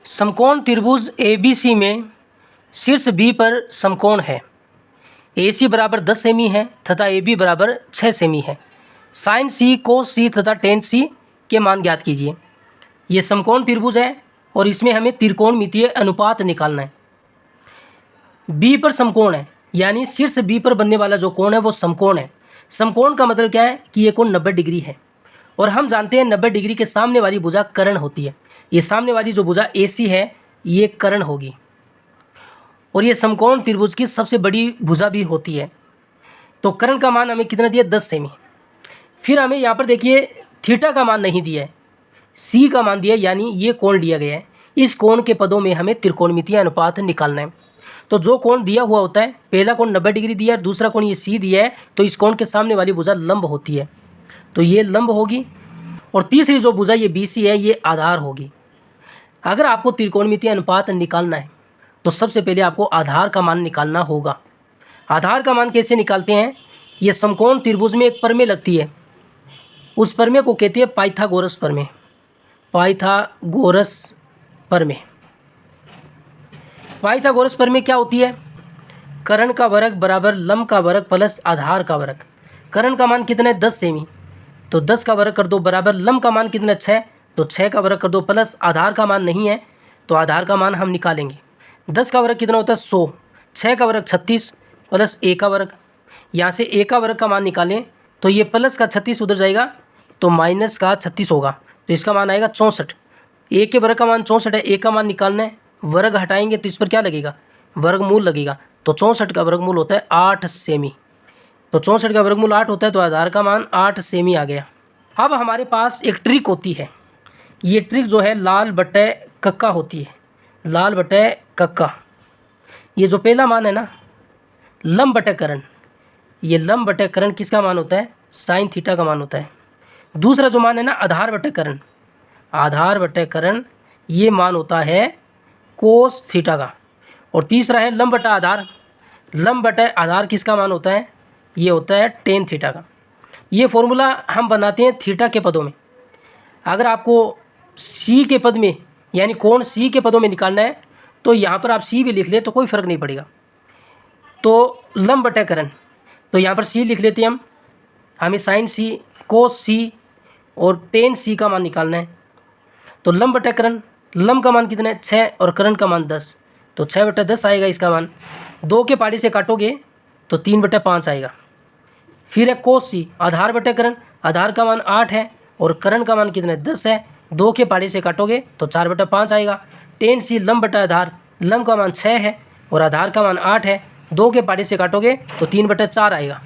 समकोण त्रिभुज ABC में शीर्ष B पर समकोण है। AC बराबर 10 सेमी है तथा AB बराबर 6 सेमी है। साइन C, कोस C तथा टेन C के मान ज्ञात कीजिए। ये समकोण त्रिभुज है और इसमें हमें त्रिकोणमितीय अनुपात निकालना है। B पर समकोण है, यानी शीर्ष B पर बनने वाला जो कोण है वो समकोण है। समकोण का मतलब क्या है कि ये कोण 90 डिग्री है और हम जानते हैं 90 डिग्री के सामने वाली भुजा कर्ण होती है। ये सामने वाली जो भुजा AC है ये कर्ण होगी और ये समकोण त्रिभुज की सबसे बड़ी भुजा भी होती है। तो कर्ण का मान हमें कितना दिया, 10 सेमी। फिर हमें यहाँ पर देखिए थीटा का मान नहीं दिया है, C का मान दिया है, यानी ये कोण दिया गया है। इस कोण के पदों में हमें त्रिकोणमितीय अनुपात निकालना है। तो जो कोण दिया हुआ होता है, पहला कोण 90 डिग्री दिया है, दूसरा कोण ये C दिया है, तो इस कोण के सामने वाली भुजा लंब होती है, तो ये लंब होगी। और तीसरी जो भुजा ये BC है ये आधार होगी। अगर आपको त्रिकोणमितीय अनुपात निकालना है तो सबसे पहले आपको आधार का मान निकालना होगा। आधार का मान कैसे निकालते हैं, ये समकोण त्रिभुज में एक प्रमेय लगती है, उस प्रमेय को कहते हैं पाइथागोरस प्रमेय। पाइथागोरस प्रमेय। पाइथागोरस प्रमेय क्या होती है, कर्ण का वर्ग बराबर लंब का वर्ग प्लस आधार का वर्ग। कर्ण का मान कितना है, 10 सेमी, तो 10 का वर्ग कर दो बराबर लंब का मान कितना, 6, तो 6 का वर्ग कर दो प्लस आधार का मान नहीं है तो आधार का मान हम निकालेंगे। 10 का वर्ग कितना होता है, 100, 6 का वर्ग 36 प्लस a का वर्ग। यहाँ से a का वर्ग का मान निकालें तो ये प्लस का 36 उधर जाएगा तो माइनस का 36 होगा, तो इसका मान आएगा 64। a के वर्ग का मान 64 है, a का मान निकालना है, वर्ग हटाएंगे तो इस पर क्या लगेगा, वर्गमूल लगेगा। तो 64 का वर्गमूल होता है 8 सेमी, तो 64 का वर्गमूल 8 होता है, तो आधार का मान 8 सेमी आ गया। अब हमारे पास एक ट्रिक होती है, ये ट्रिक जो है लाल बटे कक्का होती है, लाल बटे कक्का। ये जो पहला मान है ना, लंब बटे कर्ण, ये लंब बटे कर्ण किसका मान होता है, साइन थीटा का मान होता है। दूसरा जो मान है ना आधार बटे कर्ण, आधार बटे कर्ण ये मान होता है कोस थीटा का। और तीसरा है लंब बटा आधार, लंब बटे आधार किसका मान होता है, ये होता है टेन थीटा का। ये फॉर्मूला हम बनाते हैं थीटा के पदों में। अगर आपको C के पद में यानी कोण C के पदों में निकालना है तो यहाँ पर आप C भी लिख ले तो कोई फ़र्क नहीं पड़ेगा। तो लंब बटे कर्ण, तो यहाँ पर C लिख लेते हैं हम, हमें साइन C, कोस C और टेन C का मान निकालना है। तो लंब बटे कर्ण, लंब का मान कितना है, 6 और कर्ण का मान 10, तो 6/10 आएगा इसका मान। 2 के पाड़ी से काटोगे तो 3/5 आएगा। फिर है कोस C, आधार बटे कर्ण, आधार का मान 8 है और कर्ण का मान कितना है, 10 है, 2 के पाड़ी से काटोगे तो 4/5 आएगा। टेन C लंब बटा आधार, लंब का मान 6 है और आधार का मान 8 है, 2 के पाड़ी से काटोगे तो 3/4 आएगा।